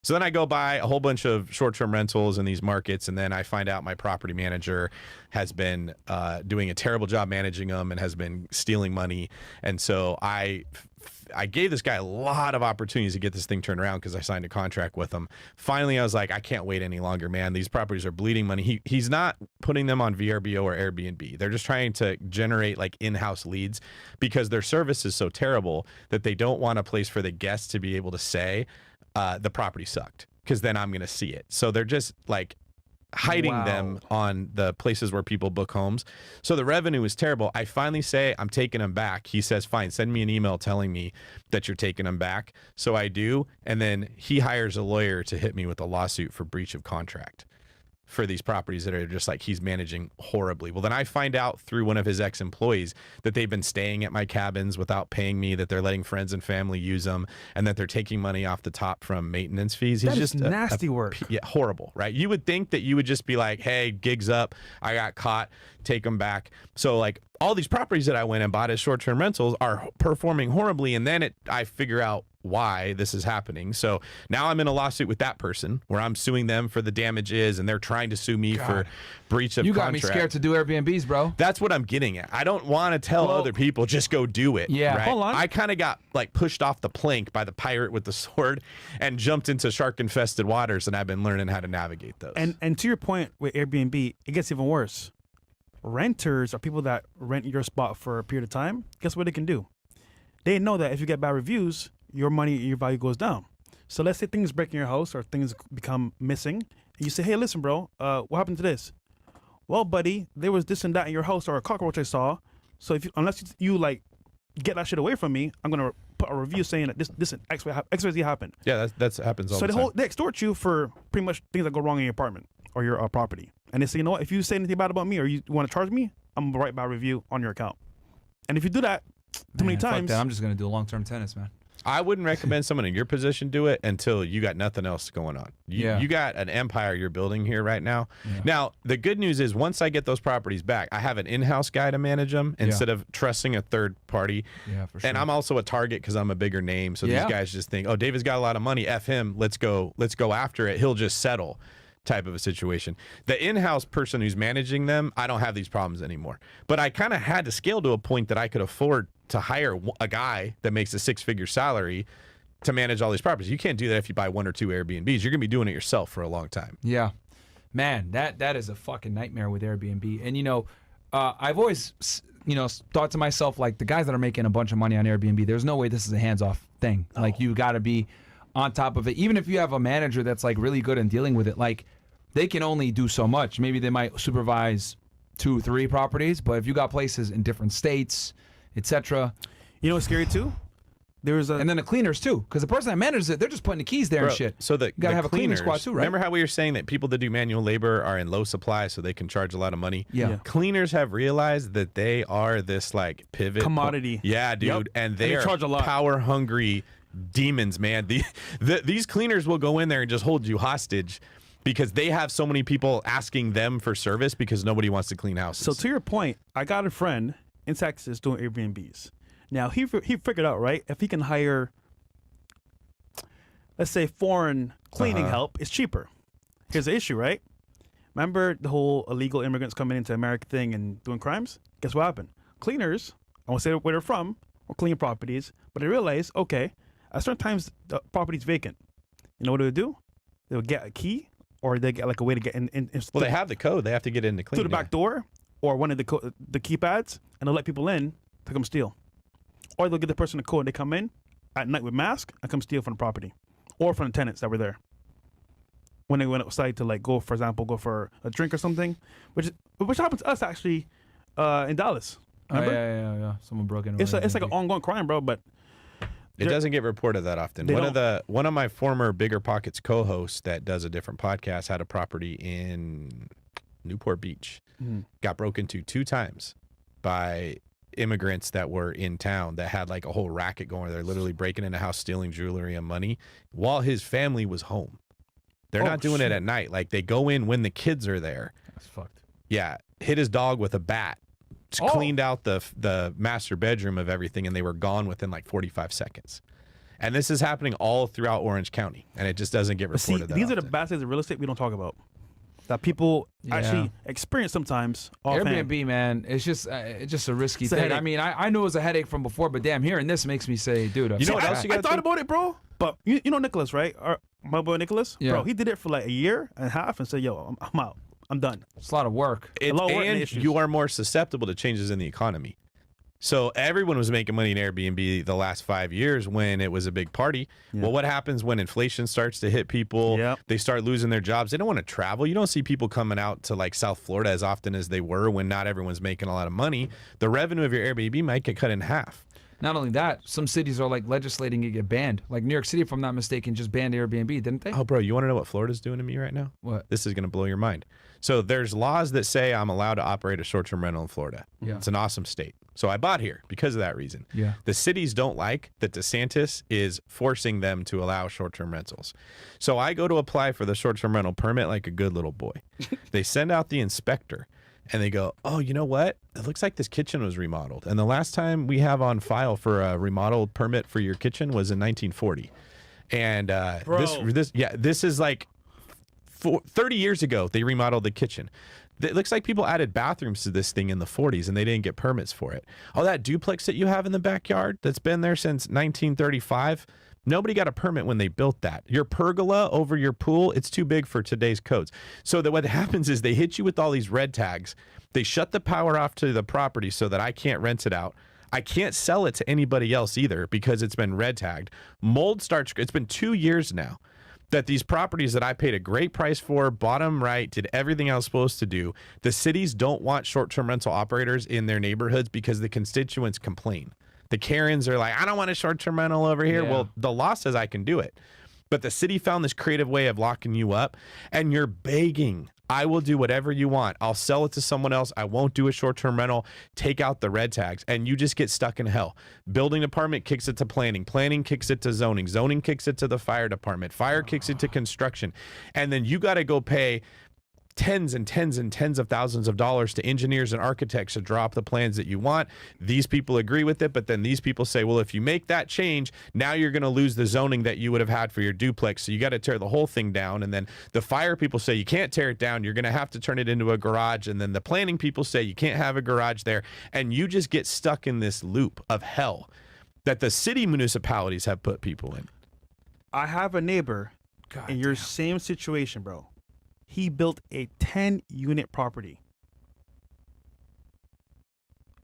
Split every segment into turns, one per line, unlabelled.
So then I go buy a whole bunch of short-term rentals in these markets, and then I find out my property manager has been doing a terrible job managing them and has been stealing money. And so I gave this guy a lot of opportunities to get this thing turned around because I signed a contract with him. Finally, I was like, I can't wait any longer, man. These properties are bleeding money. He's not putting them on VRBO or Airbnb. They're just trying to generate like in-house leads because their service is so terrible that they don't want a place for the guests to be able to say the property sucked, because then I'm going to see it. So they're just like hiding them on the places where people book homes. So the revenue is terrible. I finally say I'm taking them back. He says, fine, send me an email telling me that you're taking them back. So I do. And then he hires a lawyer to hit me with a lawsuit for breach of contract for these properties that are just like he's managing horribly. Well, then I find out through one of his ex-employees that they've been staying at my cabins without paying me, that they're letting friends and family use them, and that they're taking money off the top from maintenance fees. He's just
nasty work.
Yeah, horrible, right? You would think that you would just be like, hey, gig's up, I got caught, take them back. So like all these properties that I went and bought as short-term rentals are performing horribly, and then I figure out why this is happening. So now I'm in a lawsuit with that person where I'm suing them for the damages, and they're trying to sue me for breach of contract.
You got me scared to do Airbnbs, bro.
That's what I'm getting at. I don't want to tell other people just go do it.
Yeah,
right?
Hold on.
I kind of got like pushed off the plank by the pirate with the sword and jumped into shark infested waters, and I've been learning how to navigate those.
And to your point with Airbnb, it gets even worse. Renters are people that rent your spot for a period of time. Guess what they can do? They know that if you get bad reviews, your money, your value goes down. So let's say things break in your house or things become missing, and you say, hey, listen, bro, what happened to this? Well, buddy, there was this and that in your house, or a cockroach I saw. So unless you like get that shit away from me, I'm gonna put a review saying that this XYZ happened.
Yeah, that happens all the time.
So they extort you for pretty much things that go wrong in your apartment or your property. And they say, you know what, if you say anything bad about me or you want to charge me, I'm gonna write bad review on your account. And if you do that too many times,
I'm just gonna do long-term tennis, man.
I wouldn't recommend someone in your position do it until you got nothing else going on. You got an empire you're building here right now. Yeah. Now, the good news is once I get those properties back, I have an in-house guy to manage them instead of trusting a third party. Yeah, for sure. And I'm also a target because I'm a bigger name. So these guys just think, oh, David's got a lot of money. F him. Let's go after it. He'll just settle. Type of a situation. The in-house person who's managing them, I don't have these problems anymore. But I kind of had to scale to a point that I could afford to hire a guy that makes a six-figure salary to manage all these properties. You can't do that if you buy one or two Airbnbs. You're gonna be doing it yourself for a long time.
Yeah, man, that is a fucking nightmare with Airbnb. And you know, I've always thought to myself, like, the guys that are making a bunch of money on Airbnb, there's no way this is a hands-off thing. Oh. Like, you got to be on top of it. Even if you have a manager that's like really good in dealing with it, like, they can only do so much. Maybe they might supervise 2, 3 properties, but if you got places in different states, etc.
You know what's scary too?
And then the cleaners too, because the person that manages it, they're just putting the keys there and shit.
So you
gotta have a cleaning squad too, right?
Remember how we were saying that people that do manual labor are in low supply, so they can charge a lot of money?
Yeah.
Cleaners have realized that they are this like pivot
commodity.
Yeah, dude,
Yep.
and they are
charge a lot.
Power hungry demons, man. These cleaners will go in there and just hold you hostage because they have so many people asking them for service because nobody wants to clean houses.
So to your point, I got a friend in Texas doing Airbnbs. Now, he figured out, right, if he can hire, let's say, foreign cleaning help, it's cheaper. Here's the issue, right? Remember the whole illegal immigrants coming into America thing and doing crimes? Guess what happened? Cleaners, I won't say where they're from, or cleaning properties, but they realized, okay, at certain times, the property's vacant. You know what they'll do? They'll get a key, or they get like a way to get in.
Well, they have the code. They have to get in to clean.
Through the back door, or one of the keypads, and they'll let people in to come steal. Or they'll get the person a code. They come in at night with mask and come steal from the property, or from the tenants that were there. When they went outside to like go, for example, go for a drink or something, which happened to us actually in Dallas. Remember?
Yeah. Someone broke in.
It's like an ongoing crime, bro. But
it doesn't get reported that often. One of my former Bigger Pockets co-hosts that does a different podcast had a property in Newport Beach. Got broke into 2 times by immigrants that were in town that had like a whole racket going. They're literally breaking into a house, stealing jewelry and money while his family was home. They're not doing it at night. Like, they go in when the kids are there.
That's fucked.
Yeah, hit his dog with a bat. Cleaned out the master bedroom of everything, and they were gone within like 45 seconds. And this is happening all throughout Orange County, and it just doesn't get
See,
reported that
these are the
often.
bad sides of real estate we don't talk about. That people actually experience sometimes.
Airbnb, man, it's just a risky
It's a
thing.
headache.
I mean, I knew it was a headache from before, but damn, hearing this makes me say, dude,
You know what else you
I
gotta
thought
think?
about it, bro. But you know Nicholas, right? My boy Nicholas,
Yeah.
bro. He did it for like a year and a half and said, "Yo, I'm out. I'm done."
It's a lot of work.
It,
lot of work and
and
issues.
you are more susceptible to changes in the economy. So everyone was making money in Airbnb the last 5 years when it was a big party.
Yeah.
Well, what happens when inflation starts to hit people?
Yep.
They start losing their jobs. They don't want to travel. You don't see people coming out to like South Florida as often as they were when not everyone's making a lot of money. The revenue of your Airbnb might get cut in half.
Not only that, some cities are like legislating it get banned. Like New York City, if I'm not mistaken, just banned Airbnb, didn't they?
Oh, bro, you want to know what Florida's doing to me right now?
What?
This is going to blow your mind. So there's laws that say I'm allowed to operate a short-term rental in Florida.
Yeah.
It's an awesome state. So I bought here because of that reason.
Yeah.
The cities don't like that DeSantis is forcing them to allow short-term rentals. So I go to apply for the short-term rental permit like a good little boy. They send out the inspector and they go, "Oh, you know what? It looks like this kitchen was remodeled. And the last time we have on file for a remodeled permit for your kitchen was in 1940." And
Bro.
this is like 30 years ago they remodeled the kitchen. It looks like people added bathrooms to this thing in the 40s and they didn't get permits for it. Oh, that duplex that you have in the backyard that's been there since 1935, nobody got a permit when they built that. Your pergola over your pool, it's too big for today's codes. So that what happens is they hit you with all these red tags. They shut the power off to the property so that I can't rent it out. I can't sell it to anybody else either because it's been red tagged. Mold starts, it's been 2 years now that these properties that I paid a great price for, bought them right, did everything I was supposed to do. The cities don't want short-term rental operators in their neighborhoods because the constituents complain. The Karens are like, "I don't want a short-term rental over here."
Yeah.
Well, the law says I can do it. But the city found this creative way of locking you up, and you're begging, "I will do whatever you want. I'll sell it to someone else. I won't do a short-term rental. Take out the red tags." And you just get stuck in hell. Building department kicks it to planning. Planning kicks it to zoning. Zoning kicks it to the fire department. Fire kicks it to construction. And then you got to go pay tens and tens and tens of thousands of dollars to engineers and architects to draw up the plans that you want. These people agree with it, but then these people say, "Well, if you make that change, now you're going to lose the zoning that you would have had for your duplex. So you got to tear the whole thing down." And then the fire people say, "You can't tear it down. You're going to have to turn it into a garage." And then the planning people say, "You can't have a garage there." And you just get stuck in this loop of hell that the city municipalities have put people in.
I have a neighbor
God
in your
damn.
same situation, bro. He built a 10-unit property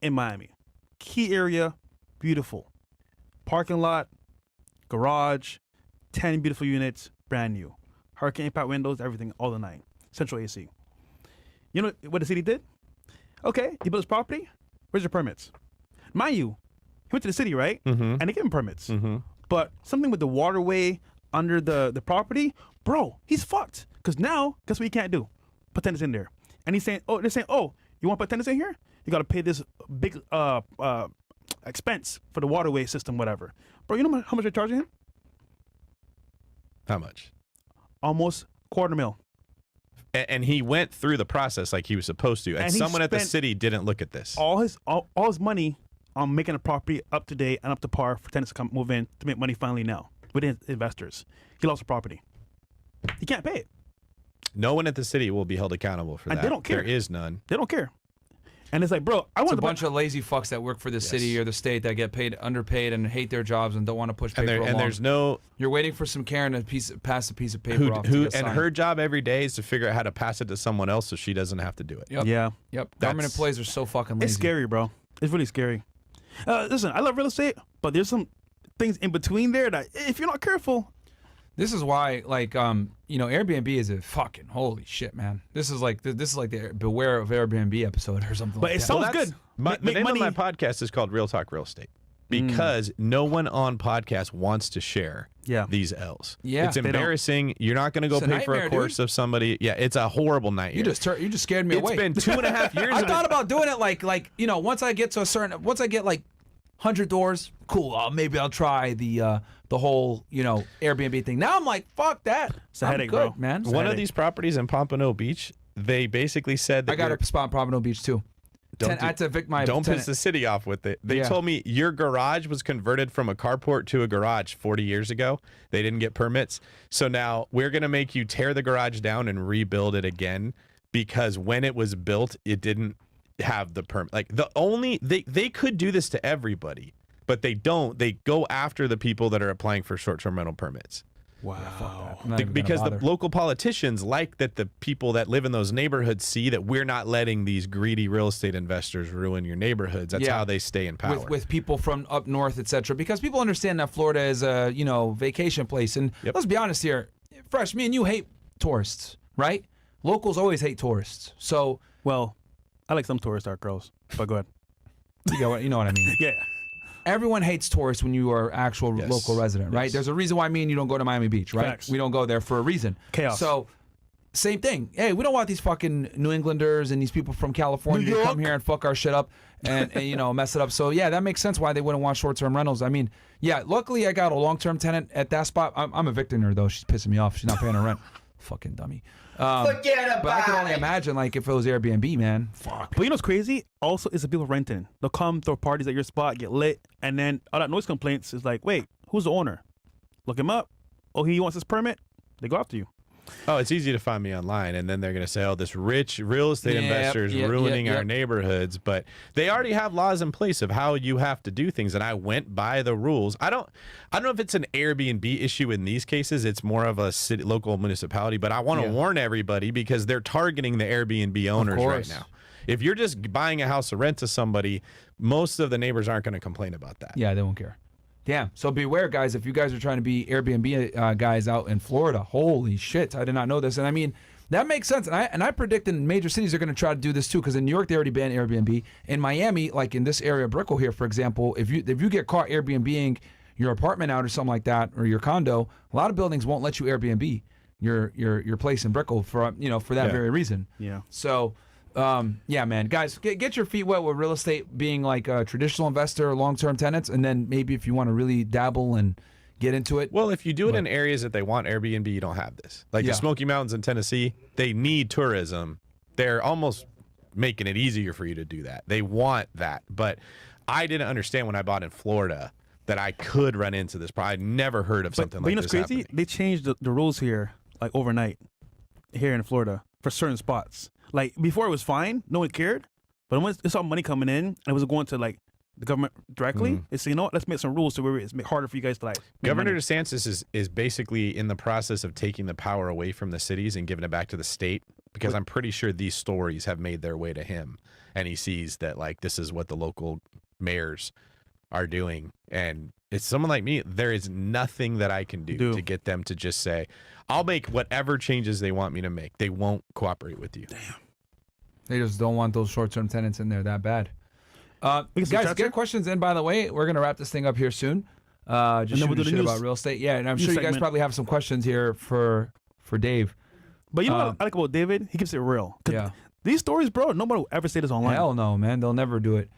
in Miami. Key area, beautiful. Parking lot, garage, 10 beautiful units, brand new. Hurricane impact windows, everything, all the nine. Central AC. You know what the city did? Okay, he built his property. Where's your permits? Mind you, he went to the city, right?
Mm-hmm.
And they gave him permits.
Mm-hmm.
But something with the waterway under the property, bro, he's fucked. Because now, guess what he can't do? Put tenants in there. And they're saying, "Oh, you want to put tenants in here? You got to pay this big expense for the waterway system, whatever." Bro, you know how much they're charging him?
How much?
Almost $250,000.
And he went through the process like he was supposed to. And
he
someone at the
spent
city didn't look at this.
All his money on making the property up to date and up to par for tenants to come move in to make money finally now with investors. He lost the property. He can't pay it.
No one at the city will be held accountable for
And
that.
they don't care.
There is none.
They don't care. And it's like, bro, I
It's
want
a
to
bunch of lazy fucks that work for the city or the state that get paid underpaid and hate their jobs and don't want to push paper along.
And there's no
You're waiting for some Karen to pass a piece of paper off.
who
to get
and
signed.
her job every day is to figure out how to pass it to someone else so she doesn't have to do it.
Yep.
Yeah.
Yep. Government
That's-
employees are so fucking lazy.
It's scary, bro. It's really scary. Listen, I love real estate, but there's some things in between there that if you're not careful,
This is why, like, Airbnb is a fucking holy shit, man. This is like the Beware of Airbnb episode or something.
but
like
it
that.
sounds
that's-
good.
The
Make
name
money.
of my podcast is called Real Talk Real Estate because no one on podcast wants to share
Yeah.
these L's.
Yeah,
It's
they
don't.
embarrassing. You're not going to go
It's a
pay for a
nightmare,
course of somebody. Yeah, it's a horrible nightmare.
You just scared me
It's
away.
been 2.5 years.
I
of
thought
it.
about doing it like once I get like 100 doors, cool. Maybe I'll try the whole Airbnb thing. Now I'm like, fuck that.
It's a
I'm
headache,
good,
bro.
man.
One of
headache.
these properties in Pompano Beach, they basically said that
I got a spot in Pompano Beach too. I had to evict my
Don't
tenant.
piss the city off with it. They
Yeah.
told me your garage was converted from a carport to a garage 40 years ago. They didn't get permits. So now we're going to make you tear the garage down and rebuild it again because when it was built, it didn't have the permit. Like they could do this to everybody, but they don't. They go after the people that are applying for short-term rental permits.
Wow.
I'm not even gonna
Because the
bother.
local politicians like that the people that live in those neighborhoods see that we're not letting these greedy real estate investors ruin your neighborhoods. That's
Yeah.
how they stay in power.
with people from up north, etc. Because people understand that Florida is a vacation place, and
Yep.
let's be honest here, Fresh, me and you hate tourists, right? Locals always hate tourists, so
Well, I like some tourist art girls, but go ahead.
you know what I mean.
Yeah.
Everyone hates tourists when you are actual
Yes.
local resident, right?
Yes.
There's a reason why me and you don't go to Miami Beach, right?
Facts.
We don't go there for a reason.
Chaos.
So, same thing. Hey, we don't want these fucking New Englanders and these people from California
New
to come
York.
here and fuck our shit up and mess it up. So yeah, that makes sense why they wouldn't want short-term rentals. I mean, yeah, luckily I got a long-term tenant at that spot. I'm evicting her though. She's pissing me off. She's not paying her rent. Fucking dummy.
Forget about
But I can only
it.
imagine like if it was Airbnb, man. Fuck.
But you know what's crazy? Also, it's the people renting. They'll come, throw parties at your spot, get lit, and then all that noise complaints is like, wait, who's the owner? Look him up. Oh, he wants his permit. They go after you.
Oh, it's easy to find me online, and then they're going to say, "Oh, this rich real estate
Yep,
investor is
yep,
ruining
yep,
our
yep.
neighborhoods." But they already have laws in place of how you have to do things, and I went by the rules. I don't know if it's an Airbnb issue in these cases. It's more of a city, local municipality. But I want to
Yeah.
warn everybody because they're targeting the Airbnb owners right
course.
now. If you're just buying a house to rent to somebody, most of the neighbors aren't going to complain about that.
Yeah, they won't care. Damn. So beware, guys. If you guys are trying to be Airbnb guys out in Florida, holy shit, I did not know this. And I mean, that makes sense. And I predict in major cities they're going to try to do this too, because in New York they already banned Airbnb. In Miami, like in this area, Brickell here, for example, if you get caught Airbnb-ing your apartment out or something like that, or your condo, a lot of buildings won't let you Airbnb your place in Brickell for that
Yeah.
very reason.
Yeah.
So, yeah, man, guys, get your feet wet with real estate being like a traditional investor, long-term tenants, and then maybe if you want to really dabble and get into it.
Well, if you do it in areas that they want Airbnb, you don't have this. Like
Yeah.
the Smoky Mountains in Tennessee, they need tourism. They're almost making it easier for you to do that. They want that. But I didn't understand when I bought in Florida that I could run into this. I'd never heard of something
But
like
you know
this
what's crazy?
happening.
They changed the rules here, like overnight, here in Florida for certain spots. Like before it was fine, no one cared. But when it saw money coming in and it was going to like the government directly, they said, you know what, let's make some rules to where it's harder for you guys to like make
Governor
money.
DeSantis is basically in the process of taking the power away from the cities and giving it back to the state because I'm pretty sure these stories have made their way to him and he sees that like this is what the local mayors are doing. And it's someone like me, there is nothing that I can do to get them to just say, I'll make whatever changes they want me to make. They won't cooperate with you. Damn.
They just don't want those short-term tenants in there that bad.
We can
Guys,
switch
get
out
questions in, by the way. We're going to wrap this thing up here soon. Just
then we'll
shooting
do the
shit
news.
about real estate. Yeah, and I'm
News
sure you guys
segment.
probably have some questions here for Dave.
But you know what I like about David? He keeps it real. 'Cause
Yeah.
These stories, bro, nobody will ever say this online.
Hell no, man. They'll never do it.